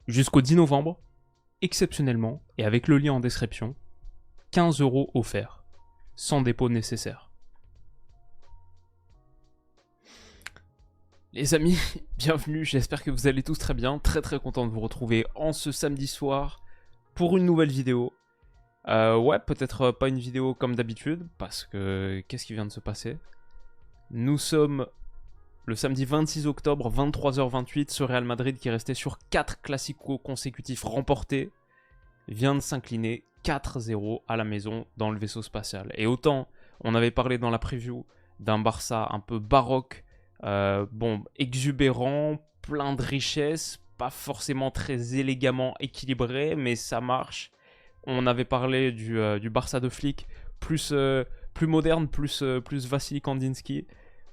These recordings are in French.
jusqu'au 10 novembre, exceptionnellement, et avec le lien en description, 15 € offerts, sans dépôt nécessaire. Les amis, bienvenue, j'espère que vous allez tous très bien, très content de vous retrouver en ce samedi soir pour une nouvelle vidéo. Ouais, peut-être pas une vidéo comme d'habitude, parce que qu'est-ce qui vient de se passer? Nous sommes le samedi 26 octobre, 23h28, ce Real Madrid qui est resté sur 4 classicos consécutifs remportés, vient de s'incliner 4-0 à la maison dans le vaisseau spatial. Et autant on avait parlé dans la preview d'un Barça un peu baroque, exubérant, plein de richesses, pas forcément très élégamment équilibré, mais ça marche. On avait parlé du Barça de Flick, plus moderne, plus Vassili Kandinsky,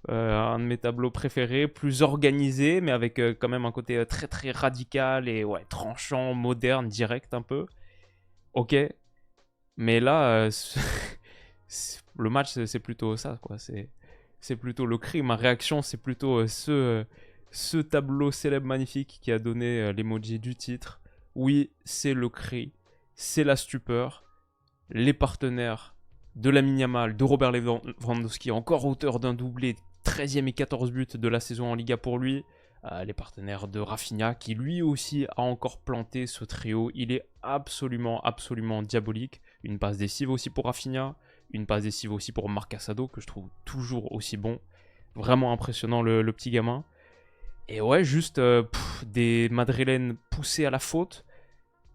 un de mes tableaux préférés, plus organisé, mais avec quand même un côté très radical et ouais, tranchant, moderne, direct un peu. Ok, mais là, le match, c'est plutôt ça, quoi. C'est plutôt le cri. Ma réaction, c'est plutôt ce tableau célèbre magnifique qui a donné l'emoji du titre. Oui, c'est le cri, c'est la stupeur. Les partenaires de Lamine Yamal, de Robert Lewandowski, encore auteur d'un doublé, 13e et 14 buts de la saison en Liga pour lui. Les partenaires de Rafinha, qui lui aussi a encore planté ce trio. Il est absolument diabolique. Une passe décisive aussi pour Rafinha, une passe décisive aussi pour Marc Casado, que je trouve toujours aussi bon. Vraiment impressionnant le petit gamin. Et ouais, juste des Madrilènes poussés à la faute.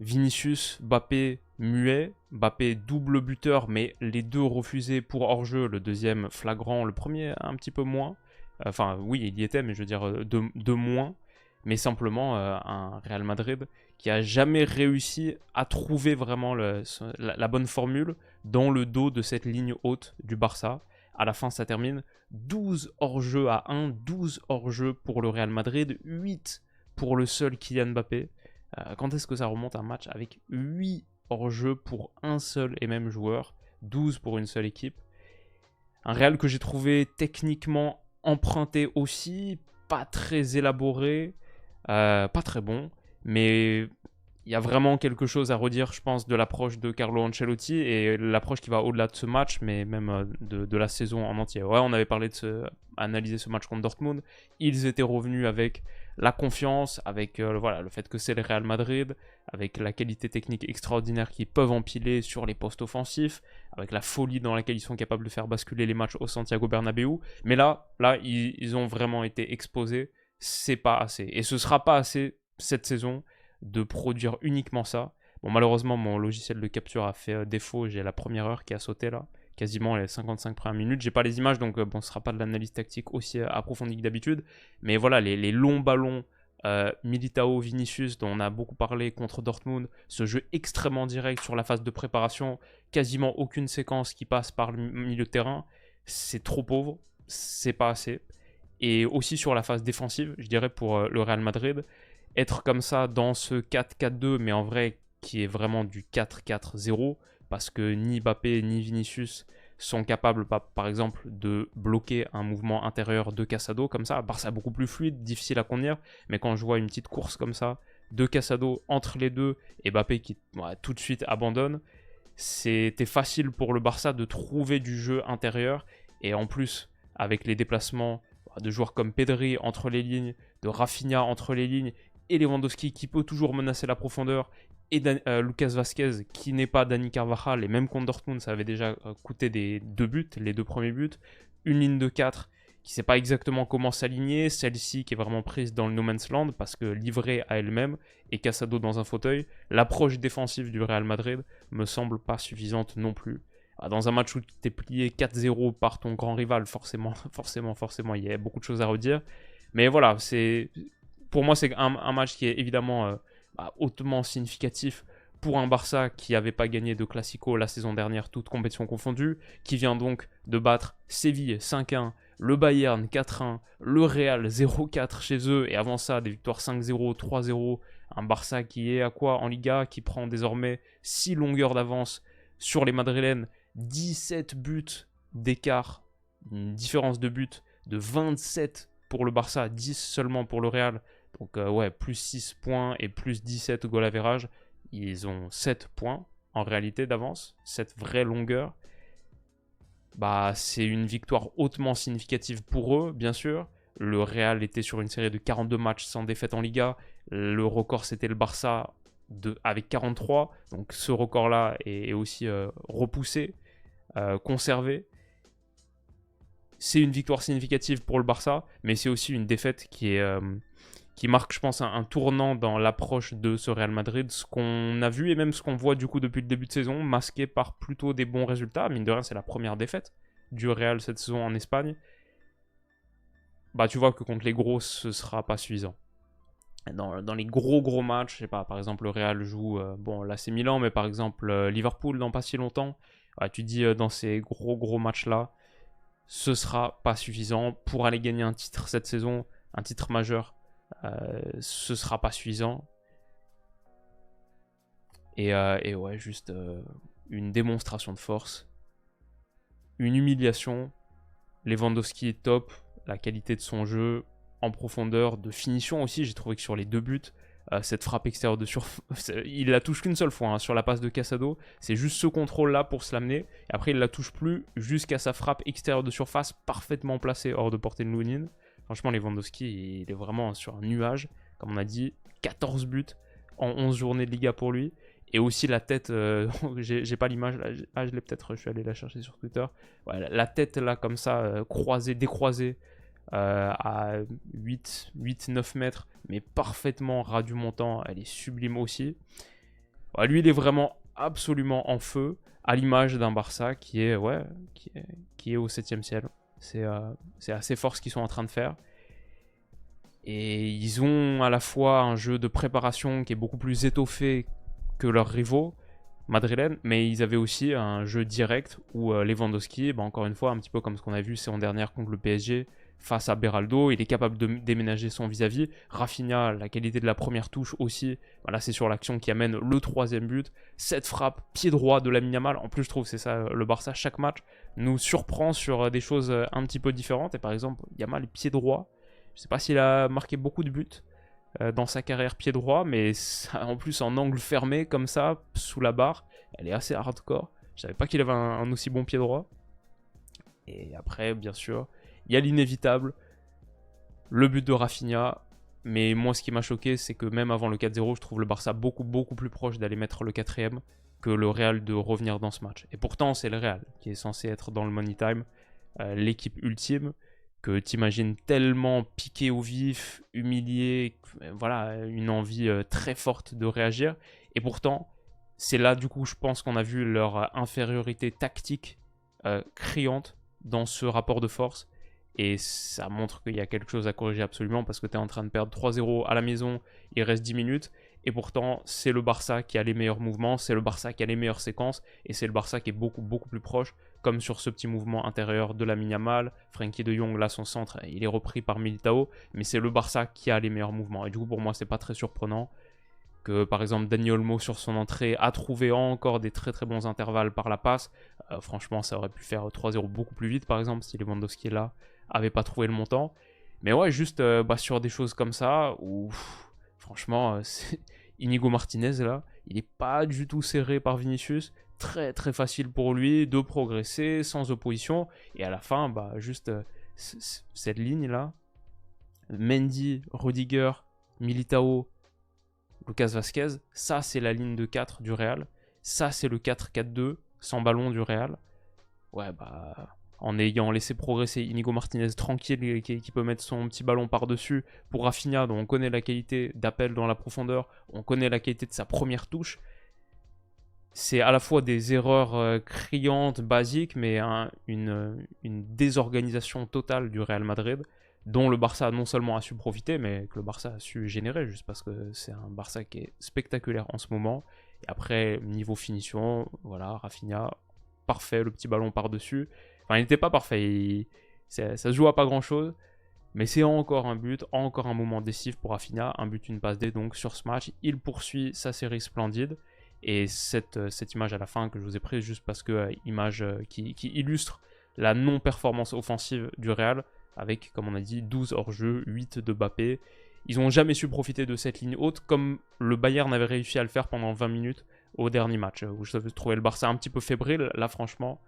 Vinicius, Mbappé, muet. Mbappé double buteur, mais les deux refusés pour hors-jeu. Le deuxième flagrant, le premier un petit peu moins. Enfin, oui, il y était, mais je veux dire de moins. Mais simplement un Real Madrid qui a jamais réussi à trouver vraiment la bonne formule dans le dos de cette ligne haute du Barça. À la fin, ça termine 12 hors-jeu à 1, 12 hors-jeu pour le Real Madrid, 8 pour le seul Kylian Mbappé. Quand est-ce que ça remonte un match avec 8 hors-jeu pour un seul et même joueur, 12 pour une seule équipe? Un Real que j'ai trouvé techniquement emprunté aussi, pas très élaboré, pas très bon, mais il y a vraiment quelque chose à redire, je pense, de l'approche de Carlo Ancelotti et l'approche qui va au-delà de ce match, mais même de la saison en entier. Ouais, on avait parlé analyser ce match contre Dortmund. Ils étaient revenus avec la confiance, avec le fait que c'est le Real Madrid, avec la qualité technique extraordinaire qu'ils peuvent empiler sur les postes offensifs, avec la folie dans laquelle ils sont capables de faire basculer les matchs au Santiago Bernabéu. Mais là ils ont vraiment été exposés. C'est pas assez. Et ce sera pas assez cette saison de produire uniquement ça. Bon, malheureusement, mon logiciel de capture a fait défaut. J'ai la première heure qui a sauté là, quasiment les 55 premières minutes. J'ai pas les images, donc ce sera pas de l'analyse tactique aussi approfondie que d'habitude. Mais voilà, les longs ballons Militao, Vinicius, dont on a beaucoup parlé contre Dortmund, ce jeu extrêmement direct sur la phase de préparation, quasiment aucune séquence qui passe par le milieu de terrain, c'est trop pauvre, c'est pas assez. Et aussi sur la phase défensive, je dirais pour le Real Madrid, être comme ça dans ce 4-4-2, mais en vrai qui est vraiment du 4-4-0, parce que ni Mbappé ni Vinicius sont capables, par exemple, de bloquer un mouvement intérieur de Casado comme ça. Barça beaucoup plus fluide, difficile à contenir, mais quand je vois une petite course comme ça, de Casado entre les deux, et Mbappé qui tout de suite abandonne, c'était facile pour le Barça de trouver du jeu intérieur, et en plus, avec les déplacements de joueurs comme Pedri entre les lignes, de Rafinha entre les lignes, et Lewandowski qui peut toujours menacer la profondeur, et Lucas Vazquez qui n'est pas Dani Carvajal, et même contre Dortmund ça avait déjà coûté les deux premiers buts, une ligne de 4 qui ne sait pas exactement comment s'aligner, celle-ci qui est vraiment prise dans le no man's land parce que livrée à elle-même et Casado dans un fauteuil. L'approche défensive du Real Madrid me semble pas suffisante non plus. Dans un match où tu es plié 4-0 par ton grand rival, forcément, il y a beaucoup de choses à redire. Mais voilà, pour moi, c'est un match qui est évidemment hautement significatif pour un Barça qui n'avait pas gagné de Classico la saison dernière, toutes compétitions confondues, qui vient donc de battre Séville 5-1, le Bayern 4-1, le Real 0-4 chez eux, et avant ça, des victoires 5-0, 3-0, un Barça qui est à quoi en Liga, qui prend désormais 6 longueurs d'avance sur les Madrilènes, 17 buts d'écart, une différence de but de 27 pour le Barça, 10 seulement pour le Real. Donc ouais, plus 6 points et plus 17 goal average. Ils ont 7 points en réalité d'avance, cette vraie longueur. Bah, c'est une victoire hautement significative pour eux, bien sûr. Le Real était sur une série de 42 matchs sans défaite en Liga. Le record, c'était le Barça avec 43. Donc ce record-là est aussi repoussé, conservé. C'est une victoire significative pour le Barça, mais c'est aussi une défaite qui marque, je pense, un tournant dans l'approche de ce Real Madrid. Ce qu'on a vu et même ce qu'on voit du coup depuis le début de saison, masqué par plutôt des bons résultats. Mine de rien, c'est la première défaite du Real cette saison en Espagne. Bah, tu vois que contre les gros, ce sera pas suffisant. Dans les gros matchs, je sais pas, par exemple, le Real joue, bon là c'est Milan, mais par exemple Liverpool dans pas si longtemps. Ouais, tu dis dans ces gros matchs-là, ce sera pas suffisant pour aller gagner un titre cette saison, un titre majeur. Ce sera pas suffisant. Et ouais, juste une démonstration de force, une humiliation. Lewandowski est top, la qualité de son jeu en profondeur, de finition aussi. J'ai trouvé que sur les 2 buts, cette frappe extérieure de surface, il la touche qu'une seule fois hein, sur la passe de Casado. C'est juste ce contrôle-là pour se l'amener. Et après, il la touche plus jusqu'à sa frappe extérieure de surface, parfaitement placée hors de portée de Lunin. Franchement, Lewandowski, il est vraiment sur un nuage. Comme on a dit, 14 buts en 11 journées de Liga pour lui. Et aussi la tête, j'ai pas l'image, là, je l'ai peut-être, je suis allé la chercher sur Twitter. Ouais, la tête là, comme ça, croisée, décroisée, à 8-9 mètres, mais parfaitement ras du montant, elle est sublime aussi. Ouais, lui, il est vraiment absolument en feu, à l'image d'un Barça qui est au 7ème ciel. C'est assez fort ce qu'ils sont en train de faire. Et ils ont à la fois un jeu de préparation qui est beaucoup plus étoffé que leurs rivaux madrilènes, mais ils avaient aussi un jeu direct où Lewandowski, encore une fois, un petit peu comme ce qu'on a vu saison dernière contre le PSG, face à Beraldo, il est capable de déménager son vis-à-vis. Rafinha, la qualité de la première touche aussi, là c'est sur l'action qui amène le 3ème but. Cette frappe, pied droit de Lamine Yamal, en plus je trouve c'est ça, le Barça, chaque match nous surprend sur des choses un petit peu différentes. Et par exemple, Yamal, pied droit, je sais pas s'il a marqué beaucoup de buts dans sa carrière pied droit, mais ça, en plus en angle fermé comme ça, sous la barre, elle est assez hardcore. Je savais pas qu'il avait un aussi bon pied droit. Et après, bien sûr, il y a l'inévitable, le but de Rafinha. Mais moi, ce qui m'a choqué, c'est que même avant le 4-0, je trouve le Barça beaucoup plus proche d'aller mettre le 4ème que le Real de revenir dans ce match. Et pourtant, c'est le Real qui est censé être dans le money time, l'équipe ultime, que t'imagines tellement piqué au vif, humilié, voilà, une envie très forte de réagir. Et pourtant, c'est là, du coup, je pense qu'on a vu leur infériorité tactique criante dans ce rapport de force. Et ça montre qu'il y a quelque chose à corriger absolument parce que tu es en train de perdre 3-0 à la maison, il reste 10 minutes. Et pourtant, c'est le Barça qui a les meilleurs mouvements, c'est le Barça qui a les meilleures séquences, et c'est le Barça qui est beaucoup plus proche, comme sur ce petit mouvement intérieur de Lamine Yamal. Frenkie de Jong, là, son centre, il est repris par Militao, mais c'est le Barça qui a les meilleurs mouvements. Et du coup, pour moi, c'est pas très surprenant que, par exemple, Dani Olmo, sur son entrée, a trouvé encore des très bons intervalles par la passe. Franchement, ça aurait pu faire 3-0 beaucoup plus vite, par exemple, si Lewandowski est là, avait pas trouvé le montant. Mais ouais, juste sur des choses comme ça, où franchement, Inigo Martinez, là, il n'est pas du tout serré par Vinicius. Très facile pour lui de progresser sans opposition. Et à la fin, juste cette ligne-là, Mendy, Rudiger, Militao, Lucas Vazquez, ça c'est la ligne de 4 du Real. Ça c'est le 4-4-2 sans ballon du Real. Ouais, en ayant laissé progresser Inigo Martinez tranquille, qui peut mettre son petit ballon par-dessus, pour Rafinha, dont on connaît la qualité d'appel dans la profondeur, on connaît la qualité de sa première touche. C'est à la fois des erreurs criantes, basiques, mais une désorganisation totale du Real Madrid, dont le Barça non seulement a su profiter, mais que le Barça a su générer, juste parce que c'est un Barça qui est spectaculaire en ce moment. Et après, niveau finition, voilà, Rafinha, parfait, le petit ballon par-dessus. Enfin, il n'était pas parfait, ça se joue à pas grand-chose, mais c'est encore un but, encore un moment décisif pour Rafinha, un but, une passe D donc sur ce match. Il poursuit sa série splendide. Et cette image à la fin que je vous ai prise juste parce que image qui illustre la non-performance offensive du Real, avec, comme on a dit, 12 hors-jeu, 8 de Mbappé Ils n'ont jamais su profiter de cette ligne haute comme le Bayern avait réussi à le faire pendant 20 minutes au dernier match, où je trouvais le Barça un petit peu fébrile. Là, franchement,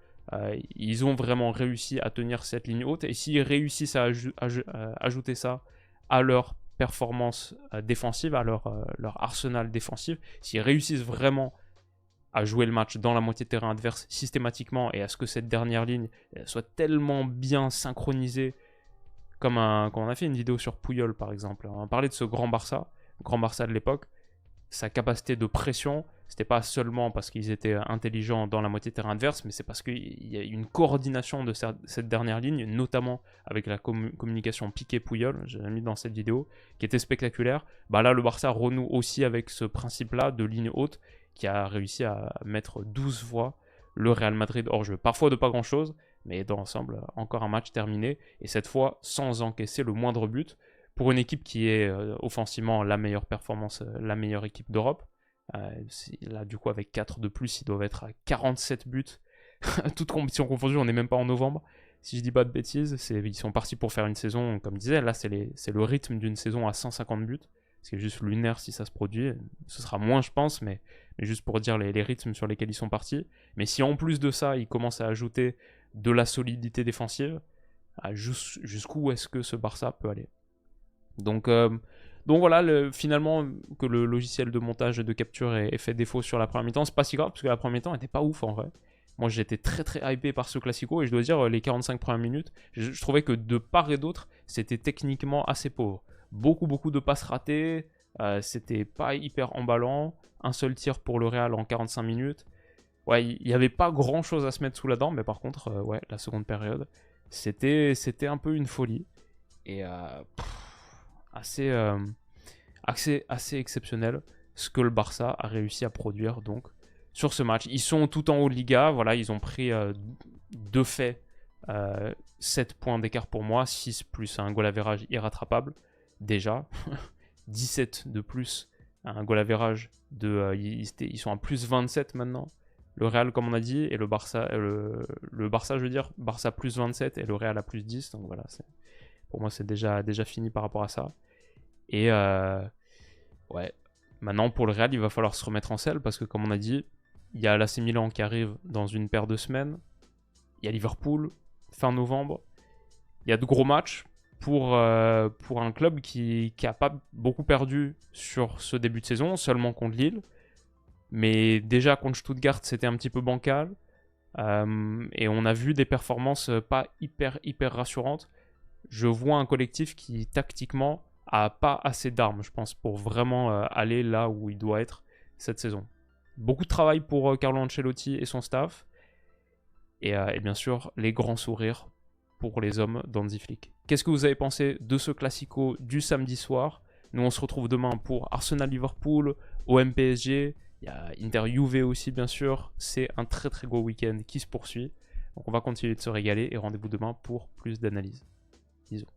ils ont vraiment réussi à tenir cette ligne haute. Et s'ils réussissent à ajouter ça à leur performance défensive, à leur arsenal défensif, s'ils réussissent vraiment à jouer le match dans la moitié de terrain adverse systématiquement et à ce que cette dernière ligne soit tellement bien synchronisée, comme on a fait une vidéo sur Puyol par exemple. On parlait de ce grand Barça de l'époque, sa capacité de pression, c'était pas seulement parce qu'ils étaient intelligents dans la moitié de terrain adverse, mais c'est parce qu'il y a une coordination de cette dernière ligne, notamment avec la communication Piqué-Puyol, j'ai mis dans cette vidéo, qui était spectaculaire. Bah là, le Barça renoue aussi avec ce principe-là de ligne haute, qui a réussi à mettre 12 fois le Real Madrid hors jeu. Parfois de pas grand-chose, mais dans l'ensemble, encore un match terminé, et cette fois sans encaisser le moindre but, pour une équipe qui est offensivement la meilleure performance, la meilleure équipe d'Europe. Là, du coup, avec 4 de plus, ils doivent être à 47 buts. Toute compétition confondue, on n'est même pas en novembre. Si je dis pas de bêtises, ils sont partis pour faire une saison, comme je disais, là, c'est le rythme d'une saison à 150 buts. C'est juste lunaire si ça se produit. Ce sera moins, je pense, mais juste pour dire les rythmes sur lesquels ils sont partis. Mais si en plus de ça, ils commencent à ajouter de la solidité défensive, jusqu'où est-ce que ce Barça peut aller ? Donc voilà, finalement, que le logiciel de montage et de capture ait fait défaut sur la première mi-temps, c'est pas si grave, parce que la première mi-temps était pas ouf en vrai. Moi, j'étais très très hypé par ce Classico, et je dois dire, les 45 premières minutes, je trouvais que de part et d'autre, c'était techniquement assez pauvre. Beaucoup de passes ratées, c'était pas hyper emballant, un seul tir pour le Real en 45 minutes. Ouais, il n'y avait pas grand chose à se mettre sous la dent, mais par contre, ouais, la seconde période, c'était un peu une folie. Et assez exceptionnel ce que le Barça a réussi à produire donc sur ce match. Ils sont tout en haut de Liga, voilà, ils ont pris de fait 7 points d'écart pour moi, 6 plus un goal average irrattrapable déjà, 17 de plus, un goal average ils sont à plus 27 maintenant. Le Real, comme on a dit, et le Barça, le Barça, je veux dire, Barça plus 27 et le Real à plus 10. Donc voilà, pour moi, c'est déjà fini par rapport à ça. Et ouais, maintenant pour le Real, il va falloir se remettre en selle parce que, comme on a dit, il y a l'AC Milan qui arrive dans une paire de semaines. Il y a Liverpool, fin novembre. Il y a de gros matchs pour un club qui n'a pas beaucoup perdu sur ce début de saison, seulement contre Lille. Mais déjà contre Stuttgart, c'était un petit peu bancal. Et on a vu des performances pas hyper rassurantes. Je vois un collectif qui, tactiquement, a pas assez d'armes, je pense, pour vraiment aller là où il doit être cette saison. Beaucoup de travail pour Carlo Ancelotti et son staff. Et bien sûr, les grands sourires pour les hommes d'Hansi Flick. Qu'est-ce que vous avez pensé de ce Classico du samedi soir ? Nous, on se retrouve demain pour Arsenal-Liverpool, OM-PSG. Il y a Inter-Juve aussi, bien sûr. C'est un très très gros week-end qui se poursuit. Donc on va continuer de se régaler et rendez-vous demain pour plus d'analyses. Bisous.